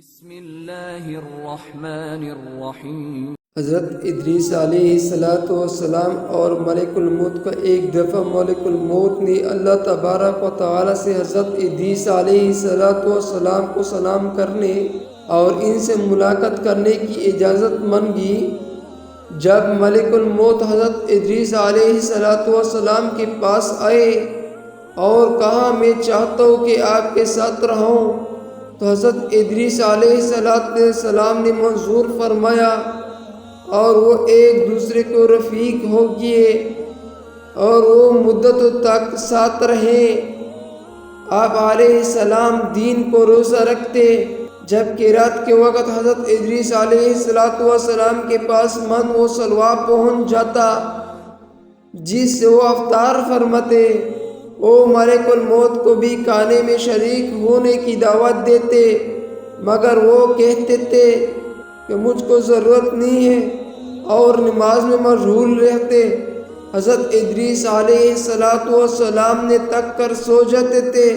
بسم اللہ الرحمن الرحیم۔ حضرت ادریس علیہ السلام اور ملک الموت کا ایک دفعہ ملک الموت نے اللہ تبارک و تعالی سے حضرت ادریس علیہ السلام کو سلام کرنے اور ان سے ملاقات کرنے کی اجازت مانگی۔ جب ملک الموت حضرت ادریس علیہ السلام کے پاس آئے اور کہا میں چاہتا ہوں کہ آپ کے ساتھ رہوں، تو حضرت ادریس علیہ السلام نے منظور فرمایا اور وہ ایک دوسرے کو رفیق ہو گئے اور وہ مدتوں تک ساتھ رہے۔ آپ علیہ السلام دین کو روزہ رکھتے، جبکہ رات کے وقت حضرت ادریس علیہ السلام کے پاس من و سلوہ پہنچ جاتا جس سے وہ افطار فرماتے۔ وہ ملک الموت کو بھی کھانے میں شریک ہونے کی دعوت دیتے، مگر وہ کہتے تھے کہ مجھ کو ضرورت نہیں ہے اور نماز میں مشغول رہتے۔ حضرت ادریس علیہ السلام نے تک کر سو جاتے تھے،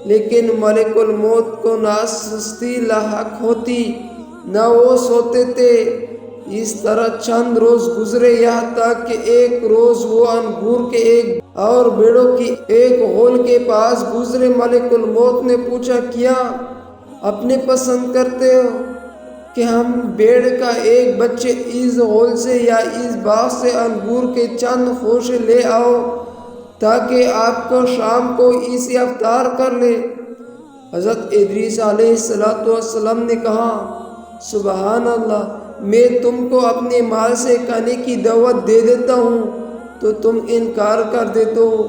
لیکن ملک الموت کو نہ سستی لاحق ہوتی نہ وہ سوتے تھے۔ اس طرح چند روز گزرے، یہاں تک کہ ایک روز وہ انگور کے ایک اور بیڑوں کی ایک غول کے پاس گزرے۔ ملک الموت نے پوچھا، کیا اپنے پسند کرتے ہو کہ ہم بیڑ کا ایک بچے اس غول سے یا اس باغ سے انگور کے چند خوشے لے آؤ تاکہ آپ کو شام کو اسے افطار کر لے؟ حضرت ادریس علیہ السلام نے کہا، سبحان اللہ، میں تم کو اپنے مال سے کھانے کی دعوت دے دیتا ہوں تو تم انکار کر دیتے ہو،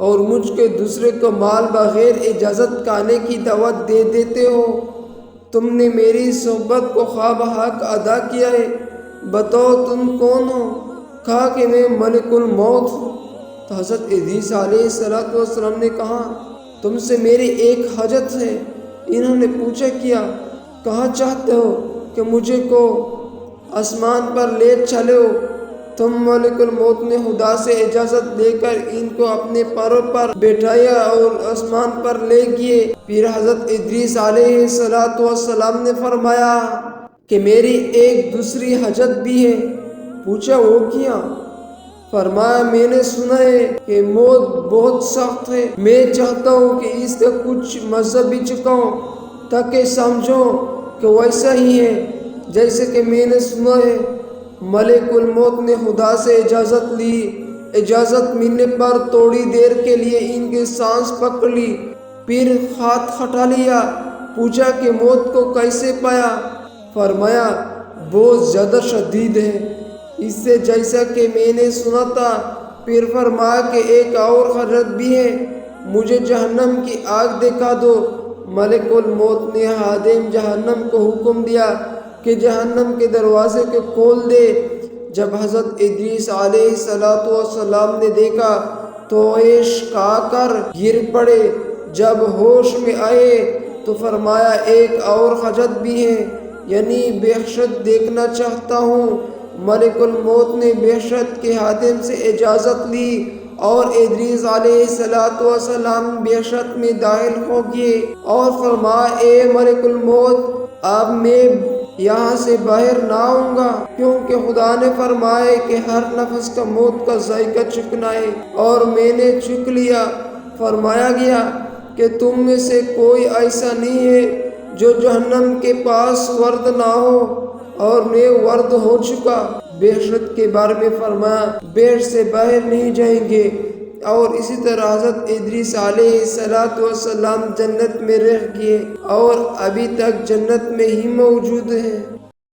اور مجھ کے دوسرے کو مال بغیر اجازت کھانے کی دعوت دے دیتے ہو۔ تم نے میری صحبت کو خواہ بحق ادا کیا ہے۔ بتاؤ تم کون ہو؟ کہا کہ میں ملک الموت ہوں۔ تو حضرت ادریس علیہ السلام نے کہا، تم سے میری ایک حاجت ہے۔ انہوں نے پوچھا، کیا؟ کہا چاہتے ہو کہ مجھے کو آسمان پر لے چلو؟ تم ملک الموت نے خدا سے اجازت لے کر ان کو اپنے پروں پر بٹھایا اور آسمان پر لے گئے۔ پھر حضرت ادریس علیہ السلام نے فرمایا کہ میری ایک دوسری حاجت بھی ہے۔ پوچھا، وہ کیا؟ فرمایا، میں نے سنا ہے کہ موت بہت سخت ہے۔ میں چاہتا ہوں کہ اس کا کچھ مذہبی چکاؤں تاکہ سمجھو کہ ویسا ہی ہے جیسے کہ میں نے سنا ہے۔ ملک الموت نے خدا سے اجازت لی۔ اجازت ملنے پر تھوڑی دیر کے لیے ان کی سانس پکڑ لی، پھر ہاتھ ہٹا لیا۔ پوچھا کہ موت کو کیسے پایا؟ فرمایا، بہت زیادہ شدید ہے، اس سے جیسا کہ میں نے سنا تھا۔ پھر فرمایا کہ ایک اور حاجت بھی ہے، مجھے جہنم کی آگ دکھا دو۔ ملک الموت نے خادم جہنم کو حکم دیا کہ جہنم کے دروازے کو کھول دے۔ جب حضرت ادریس علیہ السلام نے دیکھا تو ہوش کھا کر گر پڑے۔ جب ہوش میں آئے تو فرمایا، ایک اور حاجت بھی ہے، یعنی بہشت دیکھنا چاہتا ہوں۔ ملک الموت نے بہشت کے خادم سے اجازت لی اور ادریس علیہ السلام بہشت میں داخل ہو گئے اور فرمایا، اے ملک الموت، اب میں یہاں سے باہر نہ آؤں گا، کیونکہ خدا نے فرمایا کہ ہر نفس کا موت کا ذائقہ چکھنا ہے اور میں نے چکھ لیا۔ فرمایا گیا کہ تم میں سے کوئی ایسا نہیں ہے جو جہنم کے پاس ورد نہ ہو، اور میں ورد ہو چکا۔ بہشت کے بارے میں فرمایا، بہشت سے باہر نہیں جائیں گے۔ اور اسی طرح حضرت ادریس علیہ السلام جنت میں رہ گئے اور ابھی تک جنت میں ہی موجود ہیں۔